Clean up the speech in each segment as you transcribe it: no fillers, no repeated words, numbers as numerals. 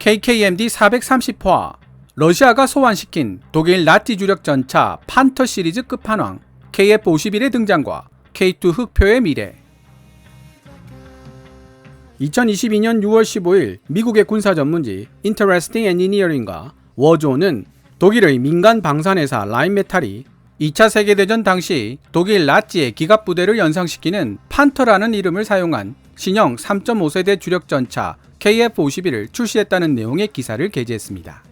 KKMD 430호와 러시아가 소환시킨 독일 나치 주력 전차 판터 시리즈 끝판왕 KF-51의 등장과 K2 흑표의 미래. 2022년 6월 15일 미국의 군사 전문지 Interesting Engineering과 워존은 독일의 민간 방산회사 라인메탈이 2차 세계대전 당시 독일 나치의 기갑부대를 연상시키는 판터라는 이름을 사용한 신형 3.5세대 주력전차 KF-51을 출시했다는 내용의 기사를 게재했습니다.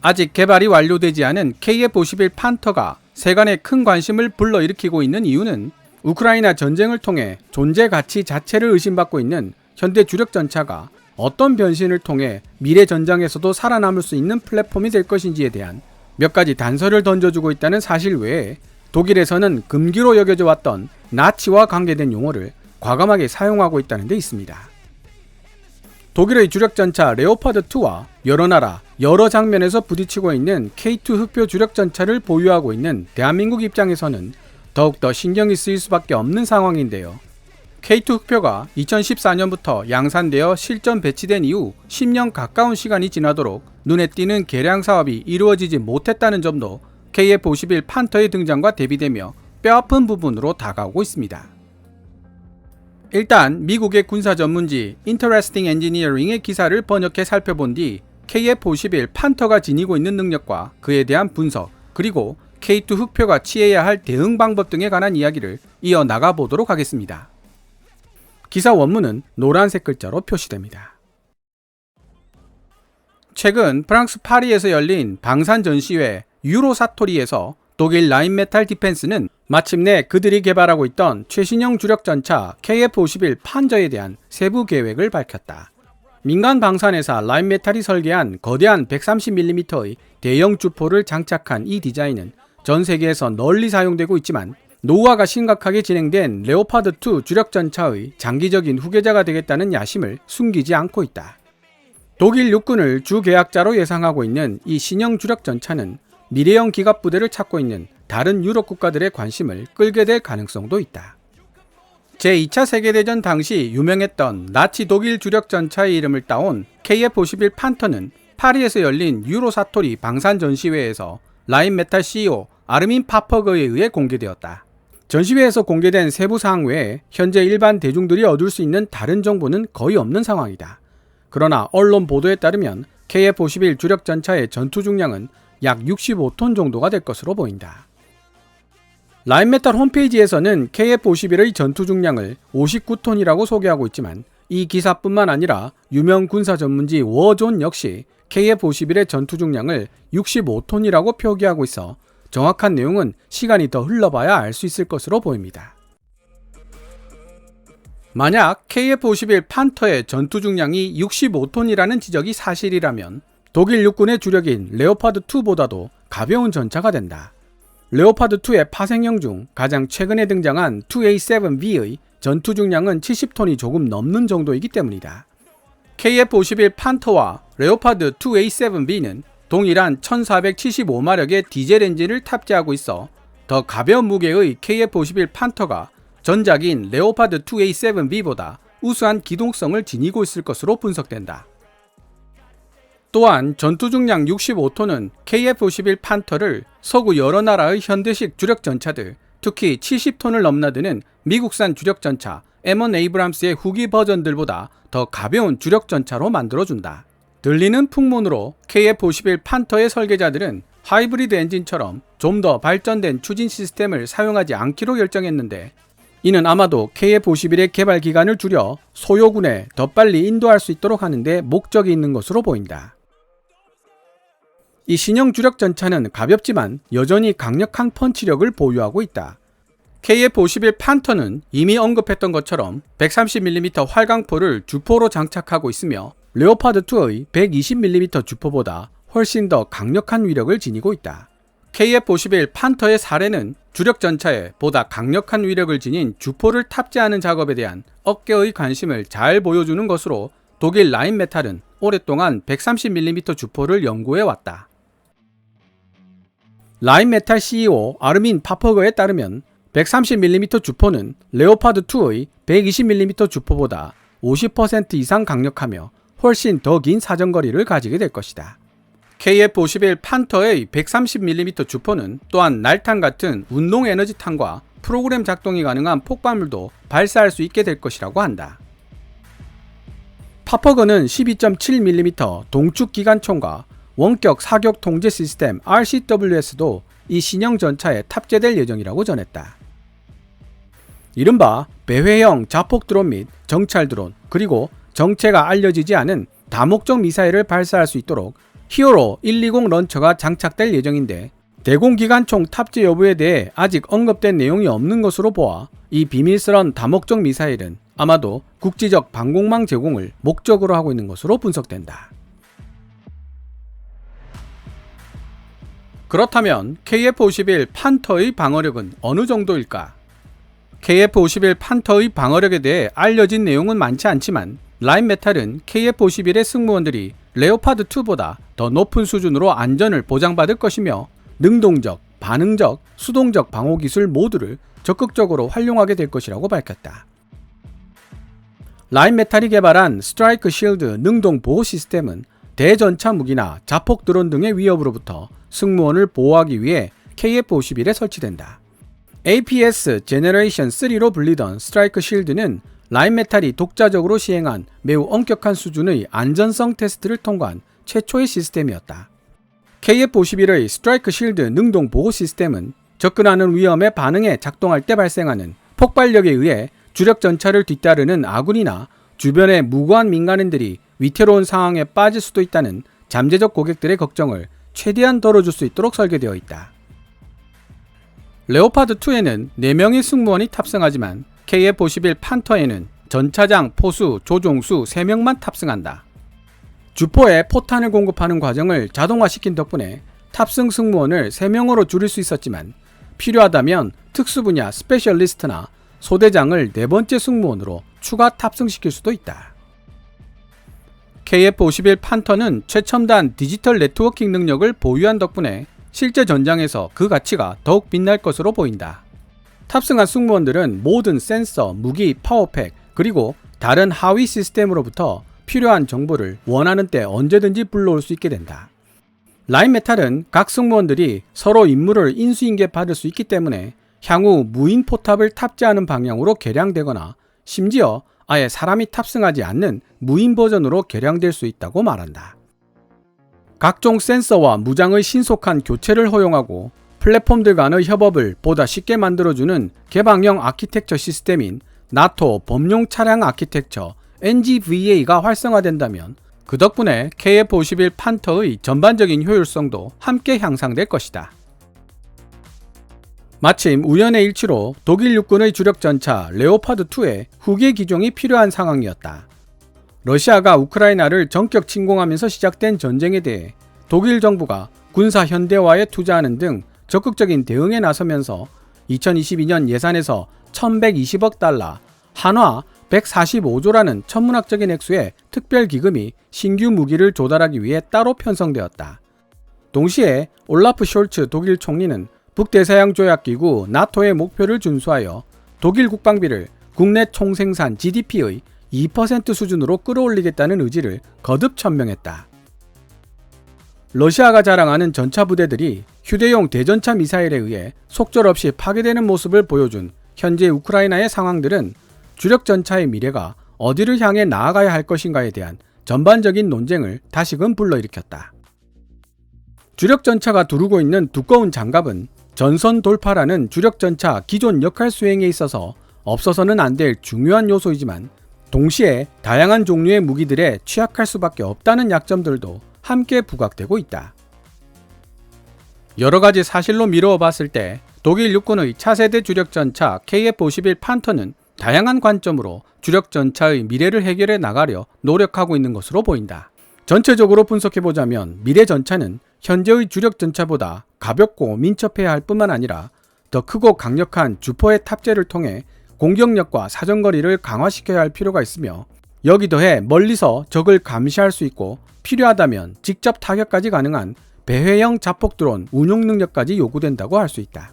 아직 개발이 완료되지 않은 KF-51 판터가 세간에 큰 관심을 불러일으키고 있는 이유는 우크라이나 전쟁을 통해 존재 가치 자체를 의심받고 있는 현대 주력전차가 어떤 변신을 통해 미래 전장에서도 살아남을 수 있는 플랫폼이 될 것인지에 대한 몇 가지 단서를 던져주고 있다는 사실 외에 독일에서는 금기로 여겨져 왔던 나치와 관계된 용어를 과감하게 사용하고 있다는 데 있습니다. 독일의 주력전차 레오파드2와 여러 나라, 여러 장면에서 부딪히고 있는 K2 흑표 주력전차를 보유하고 있는 대한민국 입장에서는 더욱더 신경이 쓰일 수밖에 없는 상황인데요. K2 흑표가 2014년부터 양산되어 실전 배치된 이후 10년 가까운 시간이 지나도록 눈에 띄는 개량 사업이 이루어지지 못했다는 점도 KF-51 판터의 등장과 대비되며 뼈아픈 부분으로 다가오고 있습니다. 일단 미국의 군사 전문지 Interesting Engineering의 기사를 번역해 살펴본 뒤 KF-51 판터가 지니고 있는 능력과 그에 대한 분석, 그리고 K2 흑표가 취해야 할 대응 방법 등에 관한 이야기를 이어나가 보도록 하겠습니다. 기사 원문은 노란색 글자로 표시됩니다. 최근 프랑스 파리에서 열린 방산 전시회 유로사토리에서 독일 라인메탈 디펜스는 마침내 그들이 개발하고 있던 최신형 주력전차 KF-51 판저에 대한 세부 계획을 밝혔다. 민간 방산회사 라인메탈이 설계한 거대한 130mm의 대형 주포를 장착한 이 디자인은 전 세계에서 널리 사용되고 있지만 노후화가 심각하게 진행된 레오파드2 주력전차의 장기적인 후계자가 되겠다는 야심을 숨기지 않고 있다. 독일 육군을 주 계약자로 예상하고 있는 이 신형 주력전차는 미래형 기갑부대를 찾고 있는 다른 유럽 국가들의 관심을 끌게 될 가능성도 있다. 제2차 세계대전 당시 유명했던 나치 독일 주력전차의 이름을 따온 KF-51 판터는 파리에서 열린 유로사토리 방산 전시회에서 라인메탈 CEO 아르민 파퍼거에 의해 공개되었다. 전시회에서 공개된 세부 사항 외에 현재 일반 대중들이 얻을 수 있는 다른 정보는 거의 없는 상황이다. 그러나 언론 보도에 따르면 KF-51 주력전차의 전투 중량은 약 65톤 정도가 될 것으로 보인다. 라인메탈 홈페이지에서는 KF-51의 전투 중량을 59톤이라고 소개하고 있지만 이 기사뿐만 아니라 유명 군사 전문지 워존 역시 KF-51의 전투 중량을 65톤이라고 표기하고 있어 정확한 내용은 시간이 더 흘러봐야 알 수 있을 것으로 보입니다. 만약 KF-51 판터의 전투 중량이 65톤이라는 지적이 사실이라면 독일 육군의 주력인 레오파드2보다도 가벼운 전차가 된다. 레오파드2의 파생형 중 가장 최근에 등장한 2A7V의 전투 중량은 70톤이 조금 넘는 정도이기 때문이다. KF-51 판터와 레오파드 2A7V는 동일한 1475마력의 디젤 엔진을 탑재하고 있어 더 가벼운 무게의 KF-51 판터가 전작인 레오파드 2A7V보다 우수한 기동성을 지니고 있을 것으로 분석된다. 또한 전투 중량 65톤은 KF-51 판터를 서구 여러 나라의 현대식 주력전차들, 특히 70톤을 넘나드는 미국산 주력전차 M1 에이브람스의 후기 버전들보다 더 가벼운 주력전차로 만들어준다. 들리는 풍문으로 KF-51 판터의 설계자들은 하이브리드 엔진처럼 좀 더 발전된 추진 시스템을 사용하지 않기로 결정했는데, 이는 아마도 KF-51의 개발 기간을 줄여 소요군에 더 빨리 인도할 수 있도록 하는데 목적이 있는 것으로 보인다. 이 신형 주력전차는 가볍지만 여전히 강력한 펀치력을 보유하고 있다. KF-51 판터는 이미 언급했던 것처럼 130mm 활강포를 주포로 장착하고 있으며 레오파드2의 120mm 주포보다 훨씬 더 강력한 위력을 지니고 있다. KF-51 판터의 사례는 주력전차에 보다 강력한 위력을 지닌 주포를 탑재하는 작업에 대한 업계의 관심을 잘 보여주는 것으로 독일 라인메탈은 오랫동안 130mm 주포를 연구해왔다. 라인메탈 CEO 아르민 파퍼거에 따르면 130mm 주포는 레오파드2의 120mm 주포보다 50% 이상 강력하며 훨씬 더 긴 사정거리를 가지게 될 것이다. KF-51 판터의 130mm 주포는 또한 날탄 같은 운동 에너지 탄과 프로그램 작동이 가능한 폭발물도 발사할 수 있게 될 것이라고 한다. 파퍼건은 12.7mm 동축 기관총과 원격 사격 통제 시스템 RCWS도 이 신형 전차에 탑재될 예정이라고 전했다. 이른바 배회형 자폭 드론 및 정찰 드론, 그리고 정체가 알려지지 않은 다목적 미사일을 발사할 수 있도록 히어로 120 런처가 장착될 예정인데, 대공기관총 탑재 여부에 대해 아직 언급된 내용이 없는 것으로 보아 이 비밀스런 다목적 미사일은 아마도 국지적 방공망 제공을 목적으로 하고 있는 것으로 분석된다. 그렇다면 KF-51 판터의 방어력은 어느 정도일까? KF-51 판터의 방어력에 대해 알려진 내용은 많지 않지만, 라인메탈은 KF-51의 승무원들이 레오파드2보다 더 높은 수준으로 안전을 보장받을 것이며 능동적, 반응적, 수동적 방호기술 모두를 적극적으로 활용하게 될 것이라고 밝혔다. 라인메탈이 개발한 스트라이크 실드 능동 보호 시스템은 대전차 무기나 자폭 드론 등의 위협으로부터 승무원을 보호하기 위해 KF-51에 설치된다. APS 제너레이션 3로 불리던 스트라이크 실드는 라인메탈이 독자적으로 시행한 매우 엄격한 수준의 안전성 테스트를 통과한 최초의 시스템이었다. KF-51의 스트라이크 실드 능동 보호 시스템은 접근하는 위험에 반응해 작동할 때 발생하는 폭발력에 의해 주력 전차를 뒤따르는 아군이나 주변의 무고한 민간인들이 위태로운 상황에 빠질 수도 있다는 잠재적 고객들의 걱정을 최대한 덜어줄 수 있도록 설계되어 있다. 레오파드2에는 4명의 승무원이 탑승하지만 KF-51 판터에는 전차장, 포수, 조종수 3명만 탑승한다. 주포에 포탄을 공급하는 과정을 자동화시킨 덕분에 탑승 승무원을 3명으로 줄일 수 있었지만, 필요하다면 특수분야 스페셜리스트나 소대장을 4번째 승무원으로 추가 탑승시킬 수도 있다. KF-51 판터는 최첨단 디지털 네트워킹 능력을 보유한 덕분에 실제 전장에서 그 가치가 더욱 빛날 것으로 보인다. 탑승한 승무원들은 모든 센서, 무기, 파워팩, 그리고 다른 하위 시스템으로부터 필요한 정보를 원하는 때 언제든지 불러올 수 있게 된다. 라인메탈은 각 승무원들이 서로 임무를 인수인계 받을 수 있기 때문에 향후 무인 포탑을 탑재하는 방향으로 개량되거나 심지어 아예 사람이 탑승하지 않는 무인 버전으로 개량될 수 있다고 말한다. 각종 센서와 무장의 신속한 교체를 허용하고 플랫폼들 간의 협업을 보다 쉽게 만들어주는 개방형 아키텍처 시스템인 나토 범용 차량 아키텍처 NGVA가 활성화된다면 그 덕분에 KF-51 판터의 전반적인 효율성도 함께 향상될 것이다. 마침 우연의 일치로 독일 육군의 주력 전차 레오파드2의 후계 기종이 필요한 상황이었다. 러시아가 우크라이나를 전격 침공하면서 시작된 전쟁에 대해 독일 정부가 군사 현대화에 투자하는 등 적극적인 대응에 나서면서 2022년 예산에서 1120억 달러, 한화 145조라는 천문학적인 액수의 특별기금이 신규 무기를 조달하기 위해 따로 편성되었다. 동시에 올라프 숄츠 독일 총리는 북대서양 조약기구 나토의 목표를 준수하여 독일 국방비를 국내 총생산 GDP의 2% 수준으로 끌어올리겠다는 의지를 거듭 천명했다. 러시아가 자랑하는 전차 부대들이 휴대용 대전차 미사일에 의해 속절없이 파괴되는 모습을 보여준 현재 우크라이나의 상황들은 주력 전차의 미래가 어디를 향해 나아가야 할 것인가에 대한 전반적인 논쟁을 다시금 불러일으켰다. 주력 전차가 두르고 있는 두꺼운 장갑은 전선 돌파라는 주력 전차 기존 역할 수행에 있어서 없어서는 안 될 중요한 요소이지만, 동시에 다양한 종류의 무기들에 취약할 수밖에 없다는 약점들도 함께 부각되고 있다. 여러가지 사실로 미루어 봤을 때 독일 육군의 차세대 주력 전차 KF-51 판터는 다양한 관점으로 주력 전차의 미래를 해결해 나가려 노력하고 있는 것으로 보인다. 전체적으로 분석해보자면 미래 전차는 현재의 주력 전차보다 가볍고 민첩해야 할 뿐만 아니라 더 크고 강력한 주포의 탑재를 통해 공격력과 사정거리를 강화시켜야 할 필요가 있으며, 여기 더해 멀리서 적을 감시할 수 있고 필요하다면 직접 타격까지 가능한 배회형 자폭 드론 운용 능력까지 요구된다고 할 수 있다.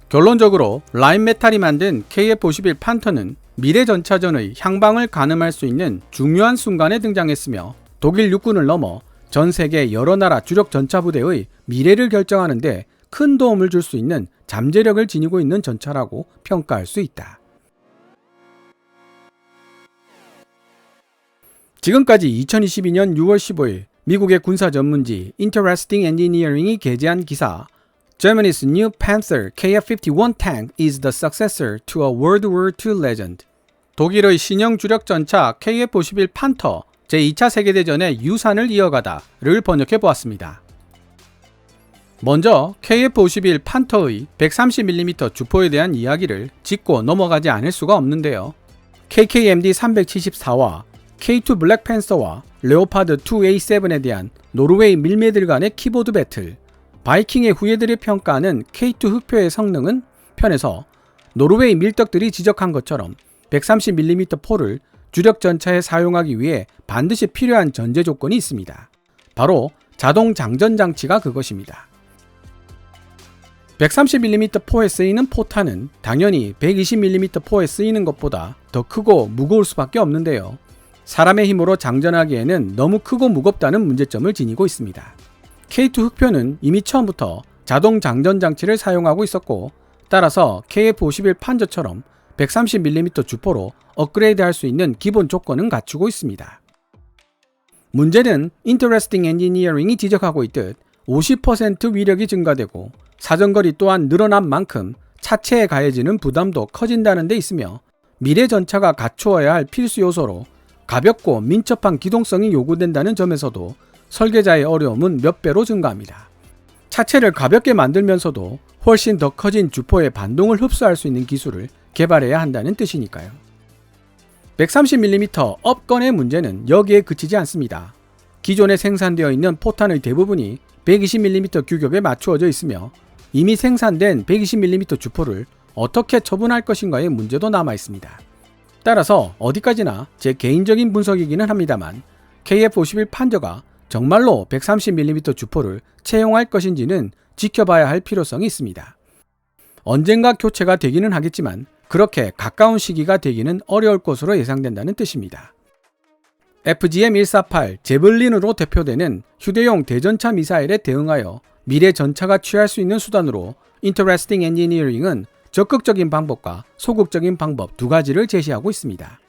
결론적으로 라인메탈이 만든 KF-51 판터는 미래 전차전의 향방을 가늠할 수 있는 중요한 순간에 등장했으며 독일 육군을 넘어 전 세계 여러 나라 주력 전차 부대의 미래를 결정하는 데 큰 도움을 줄 수 있는 잠재력을 지니고 있는 전차라고 평가할 수 있다. 지금까지 2022년 6월 15일 미국의 군사 전문지 Interesting Engineering이 게재한 기사 Germany's new Panther KF-51 tank is the successor to a World War II legend. 독일의 신형 주력 전차 KF-51 판터 제2차 세계대전의 유산을 이어가다를 번역해 보았습니다. 먼저 KF-51 판터의 130mm 주포에 대한 이야기를 짚고 넘어가지 않을 수가 없는데요. KKMD 374와 K2 블랙팬서와 레오파드 2A7에 대한 노르웨이 밀매들 간의 키보드 배틀, 바이킹의 후예들의 평가하는 K2 흑표의 성능은 편에서 노르웨이 밀떡들이 지적한 것처럼 130mm 포를 주력 전차에 사용하기 위해 반드시 필요한 전제 조건이 있습니다. 바로 자동 장전 장치가 그것입니다. 130mm 포에 쓰이는 포탄은 당연히 120mm 포에 쓰이는 것보다 더 크고 무거울 수밖에 없는데요. 사람의 힘으로 장전하기에는 너무 크고 무겁다는 문제점을 지니고 있습니다. K2 흑표는 이미 처음부터 자동 장전 장치를 사용하고 있었고 따라서 KF-51 판저처럼 130mm 주포로 업그레이드할 수 있는 기본 조건은 갖추고 있습니다. 문제는 Interesting Engineering이 지적하고 있듯 50% 위력이 증가되고 사정거리 또한 늘어난 만큼 차체에 가해지는 부담도 커진다는 데 있으며 미래 전차가 갖추어야 할 필수 요소로 가볍고 민첩한 기동성이 요구된다는 점에서도 설계자의 어려움은 몇 배로 증가합니다. 차체를 가볍게 만들면서도 훨씬 더 커진 주포의 반동을 흡수할 수 있는 기술을 개발해야 한다는 뜻이니까요. 130mm 업건의 문제는 여기에 그치지 않습니다. 기존에 생산되어 있는 포탄의 대부분이 120mm 규격에 맞추어져 있으며 이미 생산된 120mm 주포를 어떻게 처분할 것인가의 문제도 남아 있습니다. 따라서 어디까지나 제 개인적인 분석이기는 합니다만 KF-51 판저가 정말로 130mm 주포를 채용할 것인지는 지켜봐야 할 필요성이 있습니다. 언젠가 교체가 되기는 하겠지만 그렇게 가까운 시기가 되기는 어려울 것으로 예상된다는 뜻입니다. FGM-148 제블린으로 대표되는 휴대용 대전차 미사일에 대응하여 미래 전차가 취할 수 있는 수단으로 Interesting Engineering은 적극적인 방법과 소극적인 방법 두 가지를 제시하고 있습니다.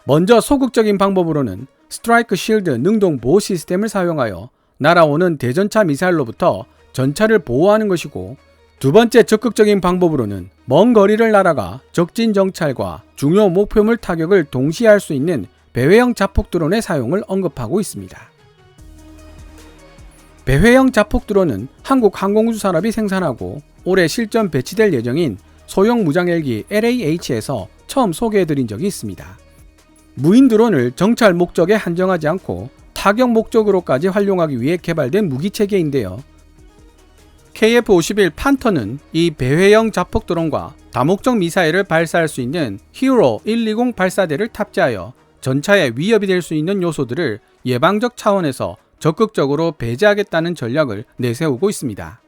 먼저 소극적인 방법으로는 스트라이크 실드 능동 보호 시스템을 사용하여 날아오는 대전차 미사일로부터 전차를 보호하는 것이고 두 번째 적극적인 방법으로는 먼 거리를 날아가 적진 정찰과 중요 목표물 타격을 동시에 할 수 있는 배회형 자폭 드론의 사용을 언급하고 있습니다. 배회형 자폭 드론은 한국 항공우주 산업이 생산하고 올해 실전 배치될 예정인 소형 무장 헬기 LAH에서 처음 소개해드린 적이 있습니다. 무인 드론을 정찰 목적에 한정하지 않고 타격 목적으로까지 활용하기 위해 개발된 무기체계인데요. KF-51 판터는 이 배회형 자폭 드론과 다목적 미사일을 발사할 수 있는 히어로 120 발사대를 탑재하여 전차에 위협이 될 수 있는 요소들을 예방적 차원에서 적극적으로 배제하겠다는 전략을 내세우고 있습니다.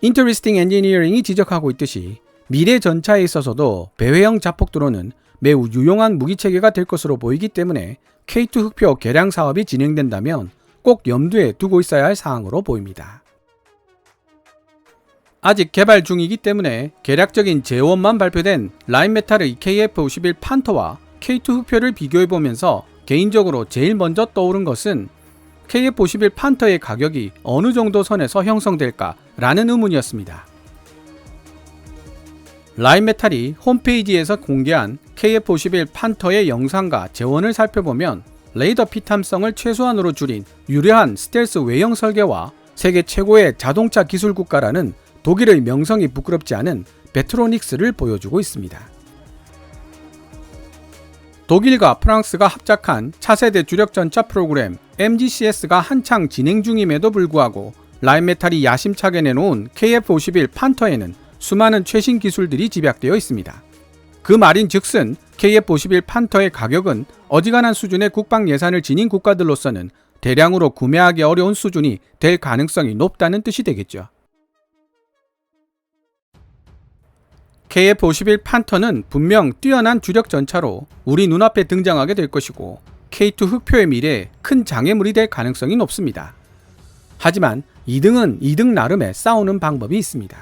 Interesting Engineering이 지적하고 있듯이 미래 전차에 있어서도 배회형 자폭 드론은 매우 유용한 무기체계가 될 것으로 보이기 때문에 K2 흑표 개량 사업이 진행된다면 꼭 염두에 두고 있어야 할 사항으로 보입니다. 아직 개발 중이기 때문에 개략적인 제원만 발표된 라인메탈의 KF-51 판터와 K2 흑표를 비교해보면서 개인적으로 제일 먼저 떠오른 것은 KF-51 판터의 가격이 어느 정도 선에서 형성될까 라는 의문이었습니다. 라인메탈이 홈페이지에서 공개한 KF-51 판터의 영상과 재원을 살펴보면 레이더 피탐성을 최소한으로 줄인 유려한 스텔스 외형 설계와 세계 최고의 자동차 기술 국가라는 독일의 명성이 부끄럽지 않은 베트로닉스를 보여주고 있습니다. 독일과 프랑스가 합작한 차세대 주력전차 프로그램 MGCS가 한창 진행 중임에도 불구하고 라인메탈이 야심차게 내놓은 KF-51 판터에는 수많은 최신 기술들이 집약되어 있습니다. 그 말인즉슨 KF-51 판터의 가격은 어지간한 수준의 국방 예산을 지닌 국가들로서는 대량으로 구매하기 어려운 수준이 될 가능성이 높다는 뜻이 되겠죠. KF-51 판터는 분명 뛰어난 주력 전차로 우리 눈앞에 등장하게 될 것이고 K2 흑표의 미래에 큰 장애물이 될 가능성이 높습니다. 하지만 2등은 2등 나름의 싸우는 방법이 있습니다.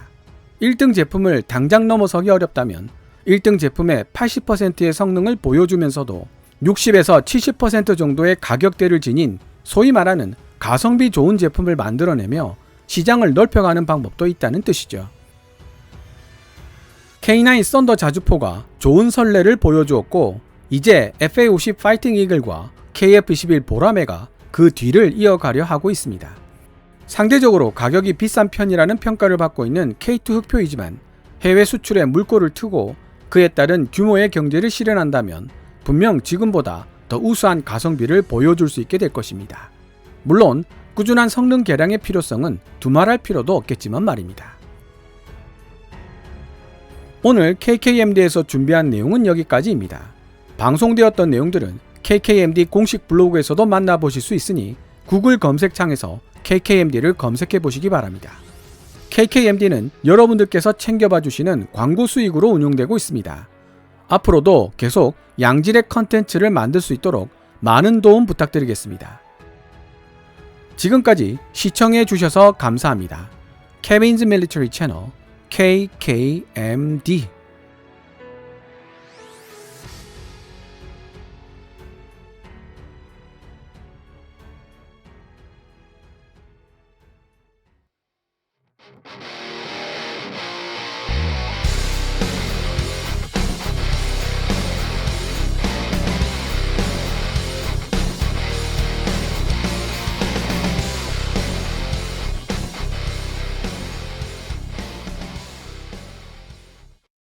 1등 제품을 당장 넘어서기 어렵다면 1등 제품의 80%의 성능을 보여주면서도 60에서 70% 정도의 가격대를 지닌 소위 말하는 가성비 좋은 제품을 만들어내며 시장을 넓혀가는 방법도 있다는 뜻이죠. K9 썬더 자주포가 좋은 선례를 보여주었고 이제 FA-50 파이팅 이글과 KF-21 보라매가 그 뒤를 이어가려 하고 있습니다. 상대적으로 가격이 비싼 편이라는 평가를 받고 있는 K2 흑표이지만 해외 수출에 물꼬를 트고 그에 따른 규모의 경제를 실현한다면 분명 지금보다 더 우수한 가성비를 보여줄 수 있게 될 것입니다. 물론 꾸준한 성능 개량의 필요성은 두말할 필요도 없겠지만 말입니다. 오늘 KKMD에서 준비한 내용은 여기까지입니다. 방송되었던 내용들은 KKMD 공식 블로그에서도 만나보실 수 있으니 구글 검색창에서 KKMD를 검색해 보시기 바랍니다. KKMD는 여러분들께서 챙겨봐 주시는 광고 수익으로 운영되고 있습니다. 앞으로도 계속 양질의 컨텐츠를 만들 수 있도록 많은 도움 부탁드리겠습니다. 지금까지 시청해 주셔서 감사합니다. Kevin's Military Channel KKMD